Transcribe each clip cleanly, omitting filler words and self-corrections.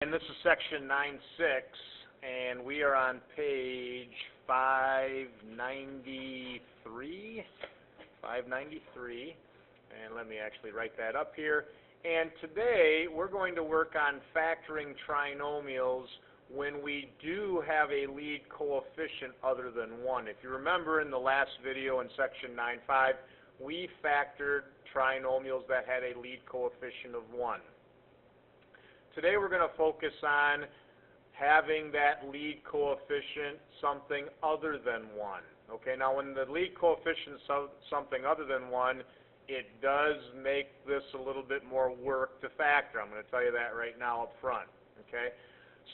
And this is section 9.6, and we are on page 593. 593, and let me actually write that up here. And today we're going to work on factoring trinomials when we do have a lead coefficient other than 1. If you remember in the last video in section 9.5, we factored trinomials that had a lead coefficient of 1. Today we're going to focus on having that lead coefficient something other than 1. Okay, now when the lead coefficient is something other than 1, it does make this a little bit more work to factor. I'm going to tell you that right now up front. Okay,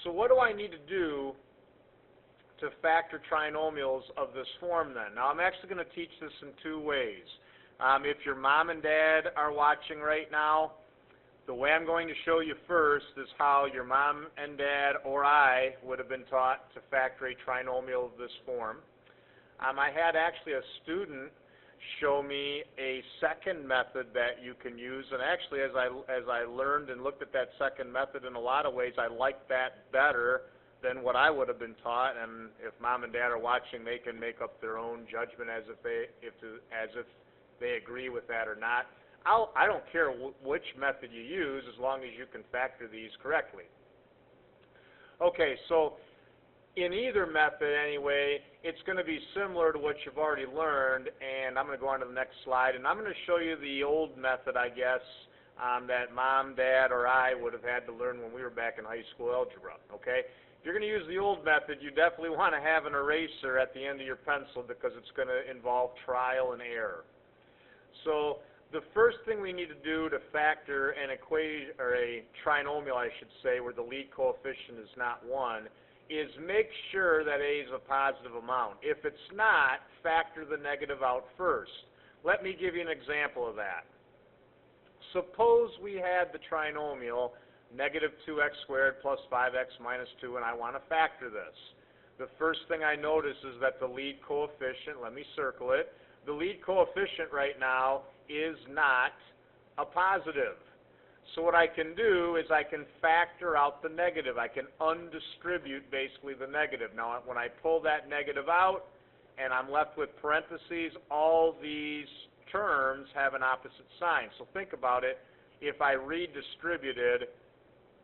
so what do I need to do to factor trinomials of this form then? Now I'm actually going to teach this in two ways. If your mom and dad are watching right now, the way I'm going to show you first is how your mom and dad or I would have been taught to factor a trinomial of this form. I had actually a student show me a second method that you can use, and actually as I learned and looked at that second method, in a lot of ways I liked that better than what I would have been taught. And if mom and dad are watching, they can make up their own judgment as if they agree with that or not. I don't care which method you use as long as you can factor these correctly. Okay, so in either method anyway, it's going to be similar to what you've already learned, and I'm going to go on to the next slide, and I'm going to show you the old method, I guess, that mom, dad, or I would have had to learn when we were back in high school algebra. Okay? If you're going to use the old method, you definitely want to have an eraser at the end of your pencil because it's going to involve trial and error. So the first thing we need to do to factor an equation, or a trinomial I should say, where the lead coefficient is not 1, is make sure that a is a positive amount. If it's not, factor the negative out first. Let me give you an example of that. Suppose we had the trinomial negative 2x squared plus 5x minus 2, and I want to factor this. The first thing I notice is that the lead coefficient, let me circle it, the lead coefficient right now is not a positive. So what I can do is I can factor out the negative. I can undistribute basically the negative. Now when I pull that negative out and I'm left with parentheses, all these terms have an opposite sign. So think about it. If I redistributed,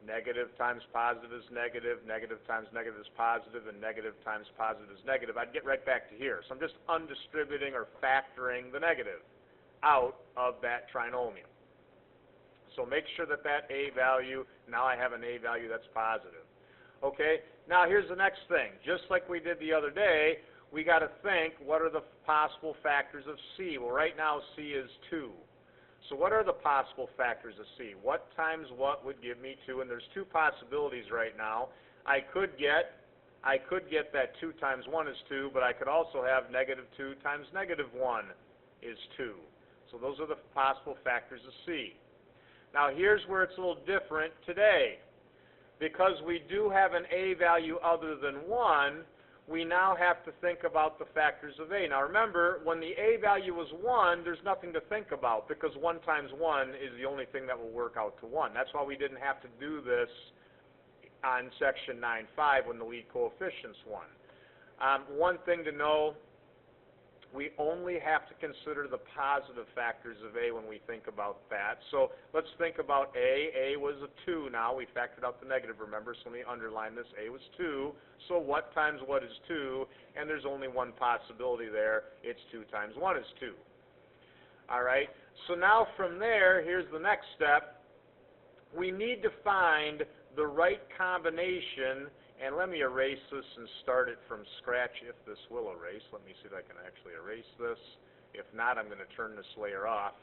negative times positive is negative, negative times negative is positive, and negative times positive is negative, I'd get right back to here. So I'm just undistributing or factoring the negative out of that trinomial. So make sure that that a value, now I have an a value that's positive. Okay, now here's the next thing. Just like we did the other day, we got to think, what are the possible factors of c? Well, right now c is 2. So what are the possible factors of c? What times what would give me 2? And there's two possibilities right now. I could get that 2 times 1 is 2, but I could also have negative 2 times negative 1 is 2. So those are the possible factors of c. Now here's where it's a little different today. Because we do have an a value other than 1, we now have to think about the factors of a. Now remember, when the a value was 1, there's nothing to think about because 1 times 1 is the only thing that will work out to 1. That's why we didn't have to do this on section 9.5 when the lead coefficient's 1. One thing to know, we only have to consider the positive factors of a when we think about that. So let's think about a. A was a 2 now. We factored out the negative, remember, so let me underline this. A was 2. So what times what is 2? And there's only one possibility there. It's 2 times 1 is 2. All right. So now from there, here's the next step. We need to find the right combination. And let me erase this and start it from scratch if this will erase. Let me see if I can actually erase this. If not, I'm going to turn this layer off.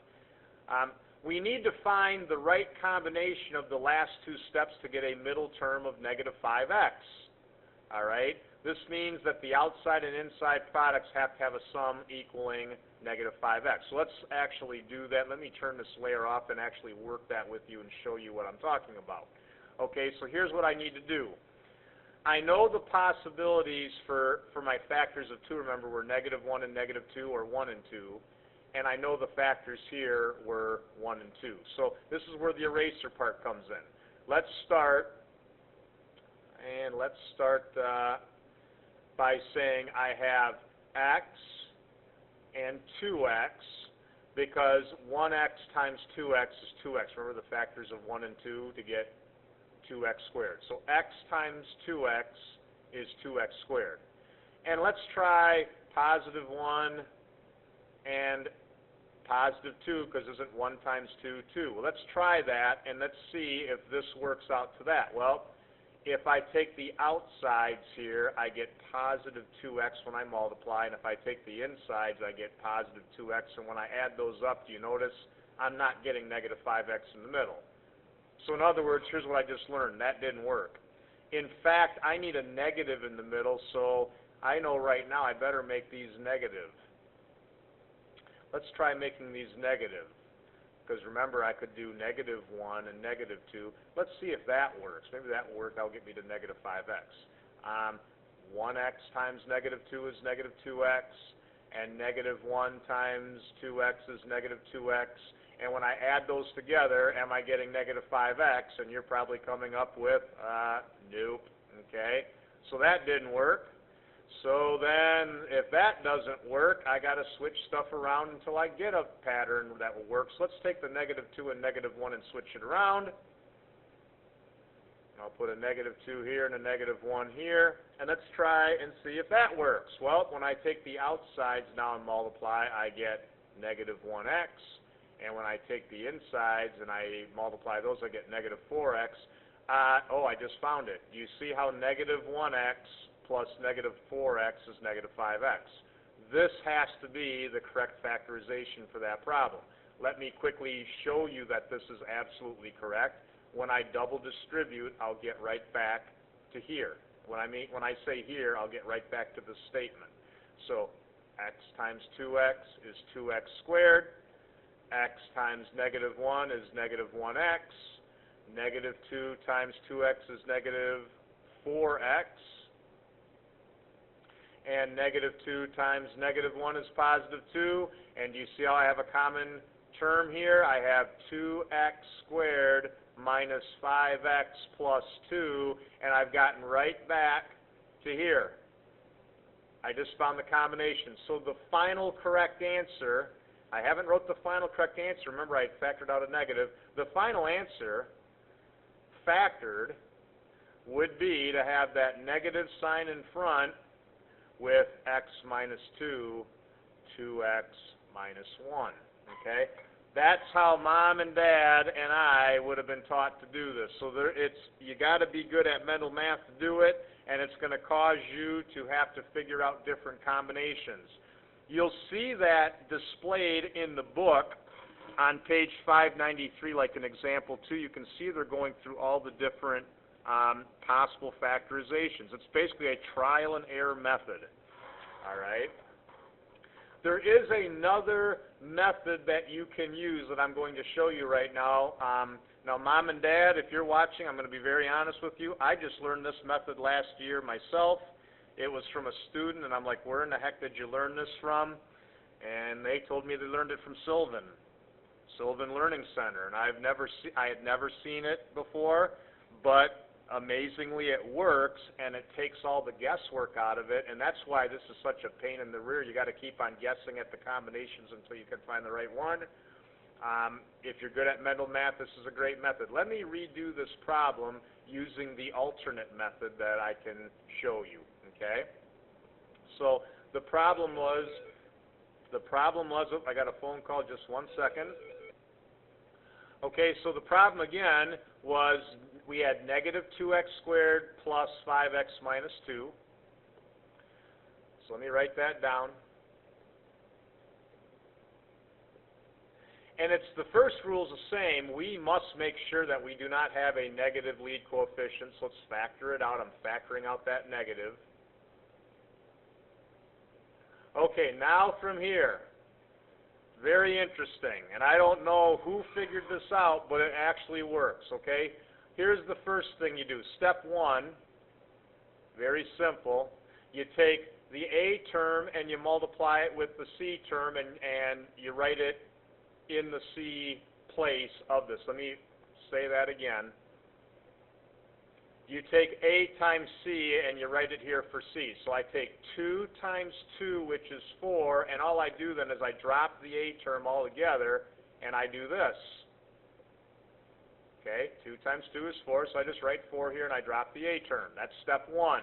We need to find the right combination of the last two steps to get a middle term of negative 5x. All right? This means that the outside and inside products have to have a sum equaling negative 5x. So let's actually do that. Let me turn this layer off and actually work that with you and show you what I'm talking about. Okay, so here's what I need to do. I know the possibilities for my factors of 2, remember, were negative 1 and negative 2, or 1 and 2. And I know the factors here were 1 and 2. So this is where the eraser part comes in. Let's start let's start by saying I have x and 2x, because 1x times 2x is 2x. Remember the factors of 1 and 2 to get 2x squared. So x times 2x is 2x squared. And let's try positive 1 and positive 2, because isn't 1 times 2, 2? Well, let's try that, and let's see if this works out to that. Well, if I take the outsides here, I get positive 2x when I multiply, and if I take the insides, I get positive 2x, and when I add those up, do you notice I'm not getting negative 5x in the middle? So in other words, here's what I just learned. That didn't work. In fact, I need a negative in the middle, so I know right now I better make these negative. Let's try making these negative, because remember I could do negative 1 and negative 2. Let's see if that works. Maybe that will work. That'll get me to negative 5x. 1x times negative 2 is negative 2x, and negative 1 times 2x is negative 2x. And when I add those together, am I getting negative 5x? And you're probably coming up with, nope, okay? So that didn't work. So then, if that doesn't work, I got to switch stuff around until I get a pattern that will work. So let's take the negative 2 and negative 1 and switch it around. I'll put a negative 2 here and a negative 1 here. And let's try and see if that works. Well, when I take the outsides now and multiply, I get negative 1x. And when I take the insides and I multiply those, I get negative 4x. I just found it. Do you see how negative 1x plus negative 4x is negative 5x? This has to be the correct factorization for that problem. Let me quickly show you that this is absolutely correct. When I double distribute, I'll get right back to here. When I say here, I'll get right back to the statement. So x times 2x is 2x squared. X times negative 1 is negative 1x. Negative 2 times 2x is negative 4x. And negative 2 times negative 1 is positive 2. And do you see how I have a common term here? I have 2x squared minus 5x plus 2, and I've gotten right back to here. I just found the combination. So the final correct answer, I haven't wrote the final correct answer. Remember, I factored out a negative. The final answer, factored, would be to have that negative sign in front with x minus 2, 2x minus 1. Okay? That's how Mom and Dad and I would have been taught to do this. So you got to be good at mental math to do it, and it's going to cause you to have to figure out different combinations. You'll see that displayed in the book on page 593, like an example 2. You can see they're going through all the different possible factorizations. It's basically a trial and error method. All right? There is another method that you can use that I'm going to show you right now. Now, Mom and Dad, if you're watching, I'm going to be very honest with you. I just learned this method last year myself. It was from a student, and I'm like, where in the heck did you learn this from? And they told me they learned it from Sylvan Learning Center. And I had never seen it before, but amazingly it works, and it takes all the guesswork out of it, and that's why this is such a pain in the rear. You got to keep on guessing at the combinations until you can find the right one. If you're good at mental math, this is a great method. Let me redo this problem using the alternate method that I can show you. Okay? So the problem was, I got a phone call, just 1 second. Okay, so the problem again was we had negative 2x squared plus 5x minus 2. So let me write that down. And it's the first rule is the same. We must make sure that we do not have a negative lead coefficient. So let's factor it out. I'm factoring out that negative. Okay, now from here, very interesting. And I don't know who figured this out, but it actually works, okay? Here's the first thing you do. Step 1, very simple. You take the A term and you multiply it with the C term, and you write it in the C place of this. Let me say that again. you take A times C and you write it here for C. So I take 2 times 2, which is 4, and all I do then is I drop the A term altogether, and I do this. Okay, 2 times 2 is 4, so I just write 4 here and I drop the A term. That's step 1.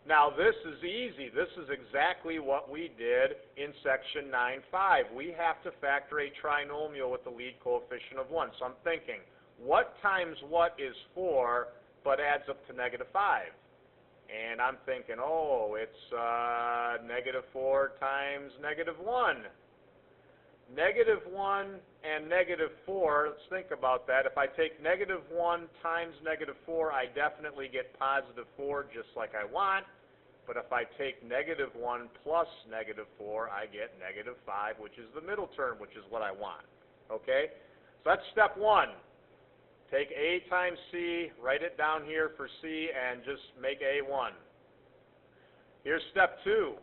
Now this is easy. This is exactly what we did in section 9.5. We have to factor a trinomial with the lead coefficient of 1. So I'm thinking, what times what is 4 but adds up to -5? And I'm thinking, oh, it's -4 times -1. -1 and -4, let's think about that. If I take -1 times -4, I definitely get +4 just like I want. But if I take -1 plus -4, I get -5, which is the middle term, which is what I want. Okay? So that's step 1. Take A times C, write it down here for C, and just make A 1. Here's step 2.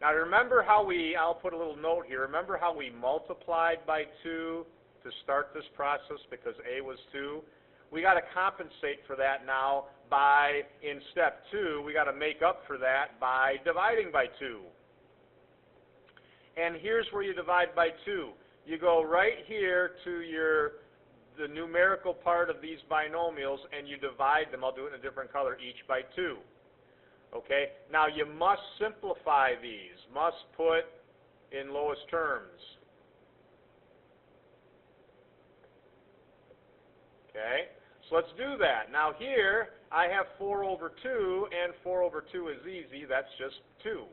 Now remember how I'll put a little note here, remember how we multiplied by 2 to start this process because A was 2? We got to compensate for that now by, in step 2, we got to make up for that by dividing by 2. And here's where you divide by 2. You go right here to the numerical part of these binomials and you divide them, I'll do it in a different color, each by 2. Okay, now you must simplify these, must put in lowest terms. Okay, so let's do that. Now here I have 4 over 2, and 4 over 2 is easy, that's just 2.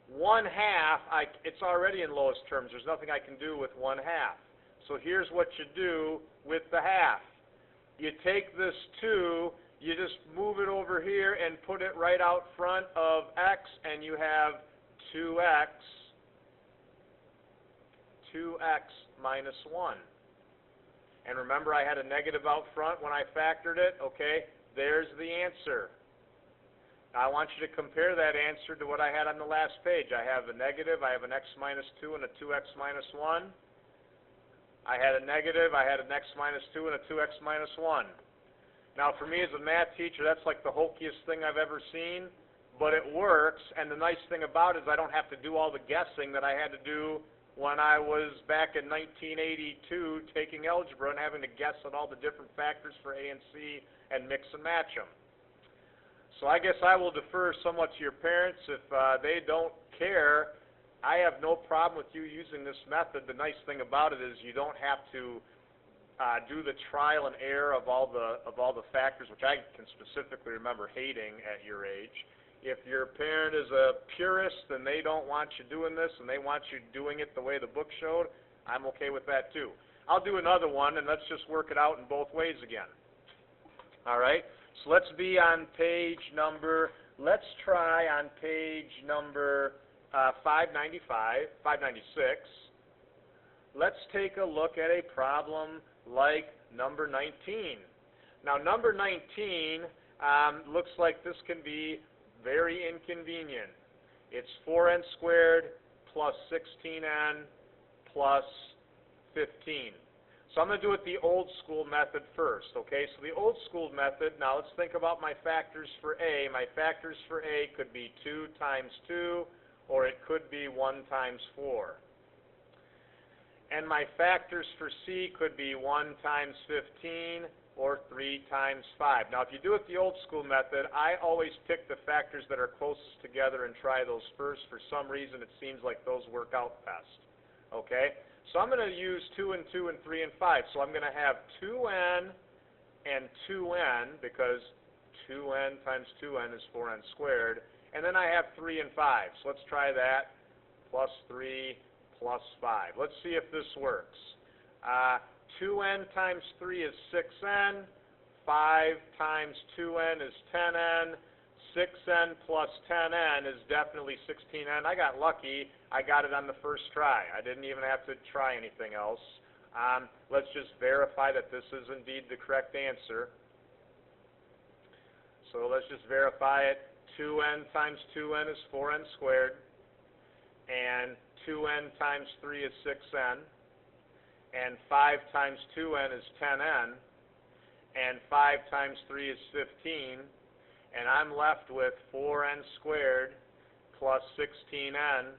1/2, it's already in lowest terms, there's nothing I can do with 1/2. So here's what you do with the half. You take this 2, you just move it over here and put it right out front of x, and you have 2x minus 1. And remember I had a negative out front when I factored it? Okay, there's the answer. Now I want you to compare that answer to what I had on the last page. I have a negative, I have an x minus 2 and a 2x minus 1. I had a negative, I had an x minus 2 and a 2x minus 1. Now for me as a math teacher, that's like the hokiest thing I've ever seen, but it works, and the nice thing about it is I don't have to do all the guessing that I had to do when I was back in 1982 taking algebra and having to guess at all the different factors for A and C and mix and match them. So I guess I will defer somewhat to your parents. If they don't care, I have no problem with you using this method. The nice thing about it is you don't have to do the trial and error of all the factors, which I can specifically remember hating at your age. If your parent is a purist and they don't want you doing this and they want you doing it the way the book showed, I'm okay with that too. I'll do another one and let's just work it out in both ways again. All right, so let's be on page number, let's try on page number 596. Let's take a look at a problem like number 19. Now number 19 looks like this can be very inconvenient. It's 4n squared plus 16n plus 15. So I'm going to do it the old school method first, okay? So the old school method, now let's think about my factors for A. My factors for A could be 2 times 2, or it could be 1 times 4. And my factors for C could be 1 times 15, or 3 times 5. Now if you do it the old school method, I always pick the factors that are closest together and try those first. For some reason it seems like those work out best. Okay? So I'm going to use 2 and 2 and 3 and 5. So I'm going to have 2n and 2n, because 2n times 2n is 4n squared. And then I have 3 and 5. So let's try that. Plus 3 plus 5. Let's see if this works. 2n times 3 is 6n, 5 times 2n is 10n, 6n plus 10n is definitely 16n. I got lucky. I got it on the first try. I didn't even have to try anything else. Let's just verify that this is indeed the correct answer. So let's just verify it. 2n times 2n is 4n squared, and 2n times 3 is 6n. And 5 times 2n is 10n, and 5 times 3 is 15, and I'm left with 4n squared plus 16n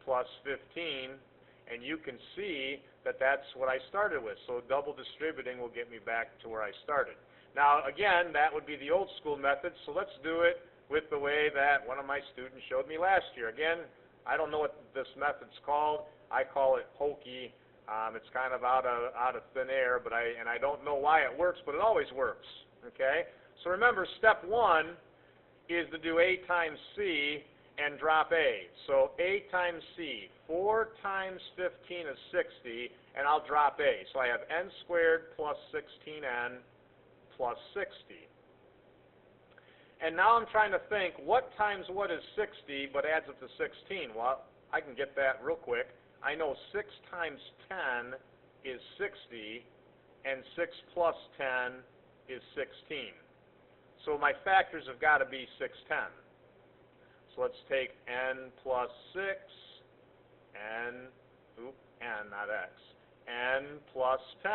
plus 15, and you can see that that's what I started with. So double distributing will get me back to where I started. Now, again, that would be the old school method, so let's do it with the way that one of my students showed me last year. Again, I don't know what this method's called. I call it hokey. It's kind of out of thin air, but I don't know why it works, but it always works. Okay? So remember, step 1 is to do A times C and drop A. So A times C, 4 times 15 is 60, and I'll drop A. So I have n squared plus 16n plus 60. And now I'm trying to think, what times what is 60 but adds up to 16? Well, I can get that real quick. I know 6 times 10 is 60, and 6 plus 10 is 16. So my factors have got to be 6 tenths. So let's take n plus 6, n not x, n plus 10.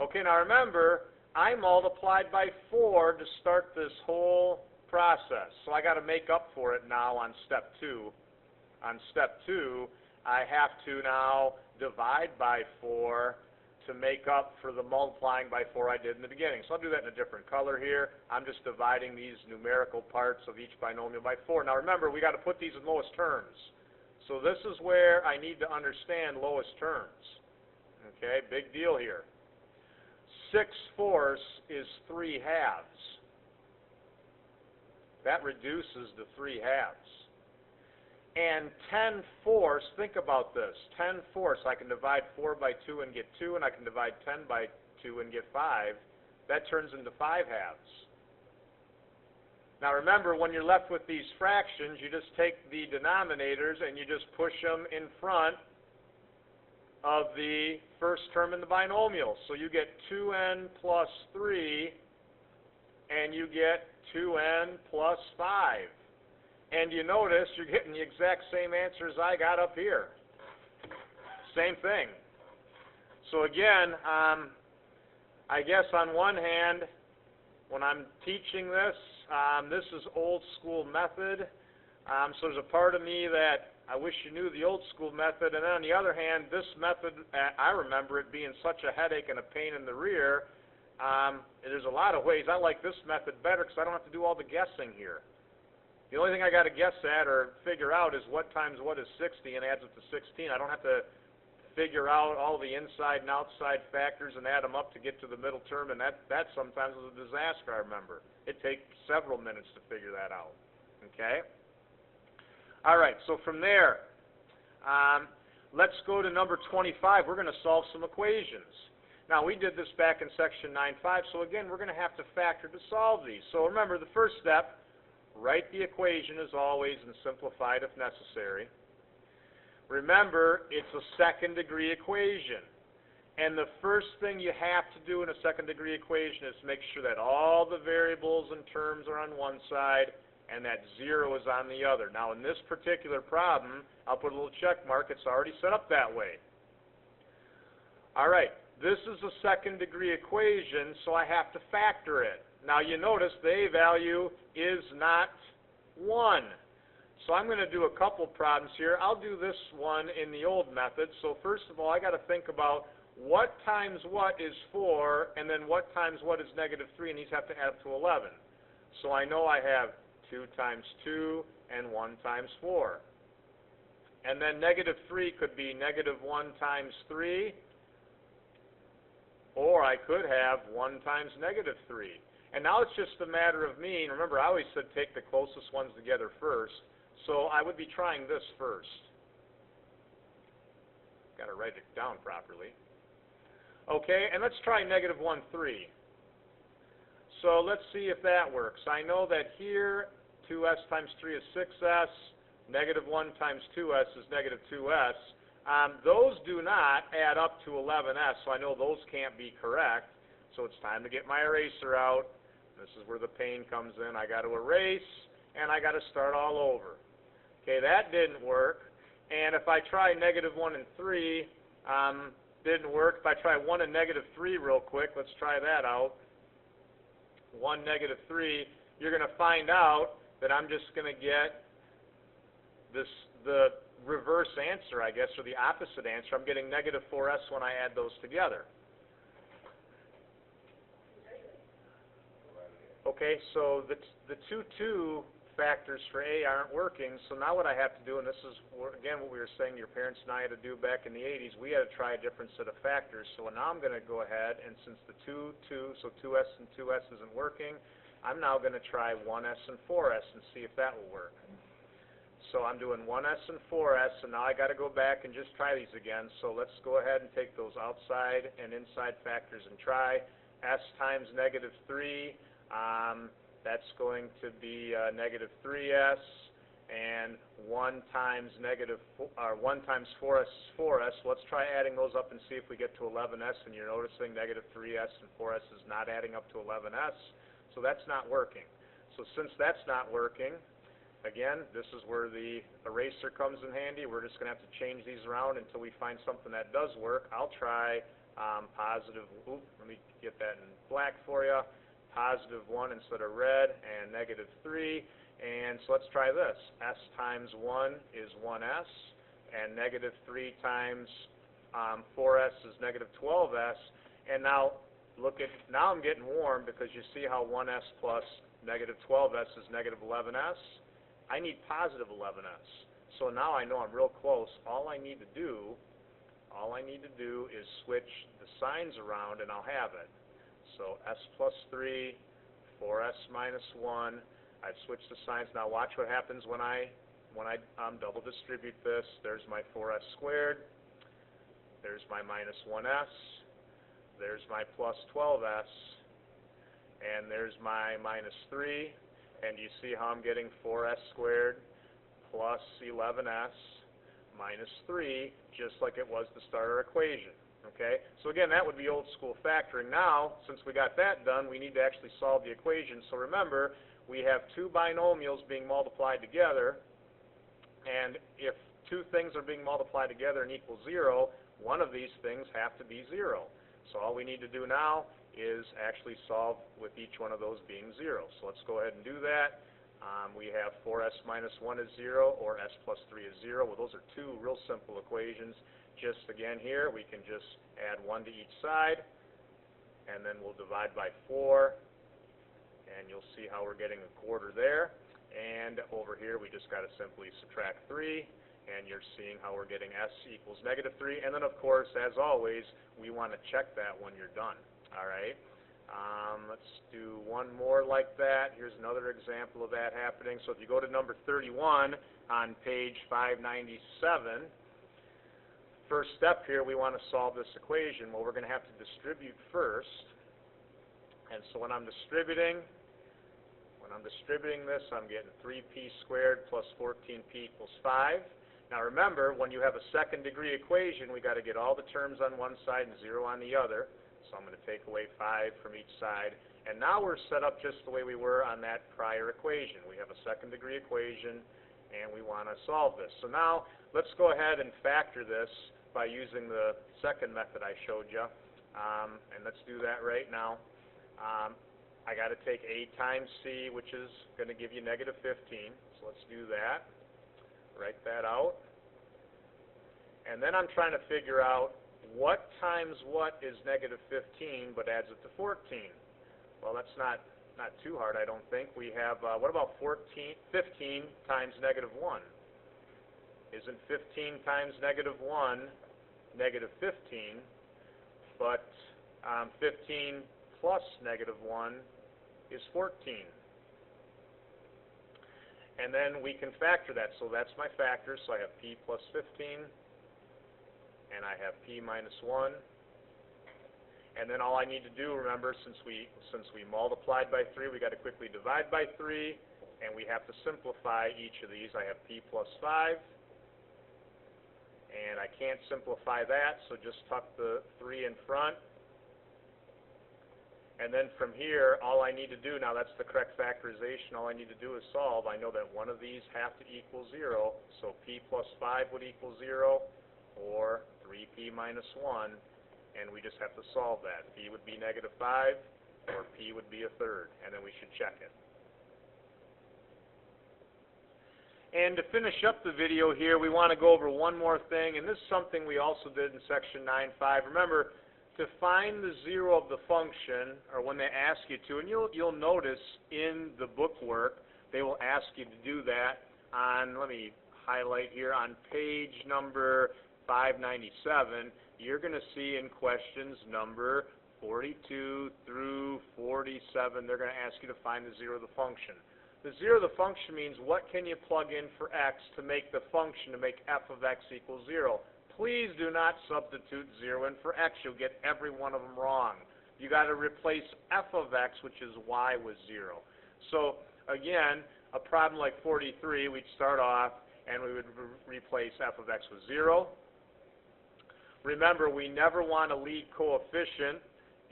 Okay, now remember, I multiplied by 4 to start this whole process. So I got to make up for it now on step 2. On step 2, I have to now divide by 4 to make up for the multiplying by 4 I did in the beginning. So I'll do that in a different color here. I'm just dividing these numerical parts of each binomial by 4. Now remember, we got to put these in lowest terms. So this is where I need to understand lowest terms. Okay, big deal here. 6/4 is 3 halves. That reduces to 3 halves. And 10/4, think about this. 10/4, I can divide 4 by 2 and get 2, and I can divide 10 by 2 and get 5. That turns into 5 halves. Now remember, when you're left with these fractions, you just take the denominators and you just push them in front of the first term in the binomial. So you get 2n plus 3, and you get 2n plus 5. And you notice you're getting the exact same answers I got up here. Same thing. So again, I guess on one hand, when I'm teaching this, this is old school method. So there's a part of me that I wish you knew the old school method. And then on the other hand, this method, I remember it being such a headache and a pain in the rear. There's a lot of ways I like this method better because I don't have to do all the guessing here. The only thing I got to guess at or figure out is what times what is 60 and adds up to 16. I don't have to figure out all the inside and outside factors and add them up to get to the middle term, and that sometimes is a disaster, I remember. It takes several minutes to figure that out. Okay? All right, so from there, let's go to number 25. We're going to solve some equations. Now, we did this back in section 9.5, so again, we're going to have to factor to solve these. So remember, the first step, write the equation as always and simplify it if necessary. Remember, it's a second degree equation. And the first thing you have to do in a second degree equation is make sure that all the variables and terms are on one side and that 0 is on the other. Now, in this particular problem, I'll put a little check mark. It's already set up that way. All right, this is a second degree equation, so I have to factor it. Now, you notice the A value is not 1. So I'm going to do a couple problems here. I'll do this one in the old method. So first of all, I got to think about what times what is 4, and then what times what is negative 3, and these have to add up to 11. So I know I have 2 times 2 and 1 times 4. And then negative 3 could be negative 1 times 3, or I could have 1 times negative 3. And now it's just a matter of me, and remember I always said take the closest ones together first, so I would be trying this first. Got to write it down properly. Okay, and let's try negative 1, 3. So let's see if that works. I know that here 2s times 3 is 6s, negative 1 times 2s is negative 2s. Those do not add up to 11s, so I know those can't be correct. So it's time to get my eraser out. This is where the pain comes in. I got to erase, and I got to start all over. Okay, that didn't work. And if I try negative 1 and 3, Didn't work. If I try 1 and negative 3 real quick, let's try that out. 1, negative 3, you're going to find out that I'm just going to get the reverse answer, I guess, or the opposite answer. I'm getting negative 4s when I add those together. Okay, so the 2 factors for A aren't working, so now what I have to do, and this is, again, what we were saying your parents and I had to do back in the 80s, we had to try a different set of factors. So now I'm going to go ahead, and since the 2, so 2s and 2s isn't working, I'm now going to try 1s and 4s and see if that will work. So I'm doing 1s and 4s, and now I got to go back and just try these again. So let's go ahead and take those outside and inside factors and try. S times negative 3, that's going to be negative 3s, and 1 times 4s is 4s. Let's try adding those up and see if we get to 11s, and you're noticing negative 3s and 4s is not adding up to 11s, so that's not working. So since that's not working, again, this is where the eraser comes in handy. We're just going to have to change these around until we find something that does work. I'll try positive, let me get that in black for you. Positive 1 instead of red, and negative 3. And so let's try this. S times 1 is 1s, and negative 3 times 4s is negative 12s. And now now I'm getting warm because you see how 1s plus negative 12s is negative 11s. I need positive 11s. So now I know I'm real close. All I need to do is switch the signs around, and I'll have it. So s plus 3, 4s minus 1. I've switched the signs. Now watch what happens when I double distribute this. There's my 4s squared. There's my minus 1s. There's my plus 12s. And there's my minus 3. And you see how I'm getting 4s squared plus 11s minus 3, just like it was to start our equation. Okay, so again, that would be old school factoring. Now, since we got that done, we need to actually solve the equation. So remember, we have 2 binomials being multiplied together, and if 2 things are being multiplied together and equal 0, one of these things have to be 0. So all we need to do now is actually solve with each one of those being 0. So let's go ahead and do that. We have 4s minus 1 is 0, or s plus 3 is 0. Well, those are 2 real simple equations. Just again here, we can just add 1 to each side, and then we'll divide by 4, and you'll see how we're getting a quarter there. And over here, we just got to simply subtract 3, and you're seeing how we're getting s equals negative 3. And then, of course, as always, we want to check that when you're done. All right. Let's do one more like that. Here's another example of that happening. So if you go to number 31 on page 597, first step here, we want to solve this equation. Well, we're going to have to distribute first. And so when I'm distributing this, I'm getting 3p squared plus 14p equals 5. Now remember, when you have a second degree equation, we got to get all the terms on one side and 0 on the other. So I'm going to take away 5 from each side. And now we're set up just the way we were on that prior equation. We have a second degree equation, and we want to solve this. So now let's go ahead and factor this by using the second method I showed you. And let's do that right now. I got to take a times c, which is going to give you negative 15. So let's do that. Write that out. And then I'm trying to figure out what times what is negative 15 but adds it to 14. Well, that's not too hard, I don't think. We have, what about 15 times negative 1? Isn't 15 times negative 1 negative 15, but 15 plus negative 1 is 14. And then we can factor that. So that's my factor. So I have p plus 15, and I have p minus 1. And then all I need to do, remember, since we multiplied by 3, we got to quickly divide by 3, and we have to simplify each of these. I have p plus 5, and I can't simplify that, so just tuck the 3 in front. And then from here, all I need to do, now that's the correct factorization, all I need to do is solve. I know that one of these have to equal 0, so p plus 5 would equal 0, or 3p minus 1 and we just have to solve that. P would be negative 5, or P would be a third, and then we should check it. And to finish up the video here, we want to go over one more thing, and this is something we also did in section 9.5. Remember, to find the zero of the function, or when they ask you to, and you'll notice in the bookwork, they will ask you to do that on, let me highlight here, on page number 597, you're going to see in questions number 42 through 47, they're going to ask you to find the zero of the function. The zero of the function means what can you plug in for x to make the function, to make f of x equal 0. Please do not substitute 0 in for x. You'll get every one of them wrong. You got to replace f of x, which is y, with 0. So again, a problem like 43, we'd start off and we would replace f of x with 0. Remember, we never want a lead coefficient.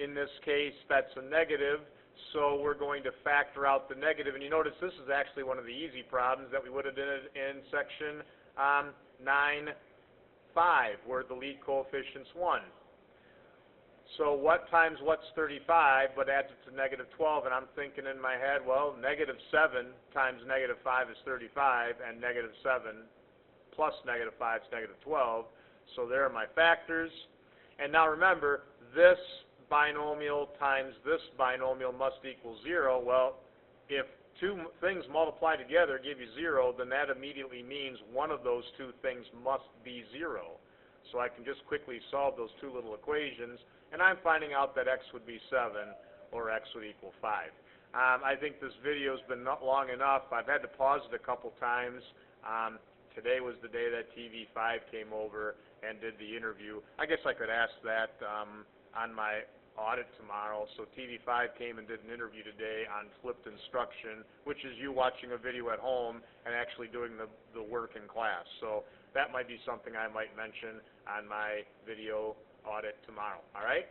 In this case, that's a negative, so we're going to factor out the negative. And you notice this is actually one of the easy problems that we would have done in section 9.5, where the lead coefficient's 1. So what times what's 35, but adds it to negative 12, and I'm thinking in my head, well, negative 7 times negative 5 is 35, and negative 7 plus negative 5 is negative 12. So there are my factors. And now remember, this binomial times this binomial must equal 0. Well, if two things multiply together give you 0, then that immediately means one of those two things must be 0. So I can just quickly solve those two little equations, and I'm finding out that x would be 7 or x would equal 5. I think this video's been not long enough. I've had to pause it a couple times. Today was the day that TV5 came over and did the interview. I guess I could ask that on my audit tomorrow. So TV5 came and did an interview today on flipped instruction, which is you watching a video at home and actually doing the work in class. So that might be something I might mention on my video audit tomorrow. All right?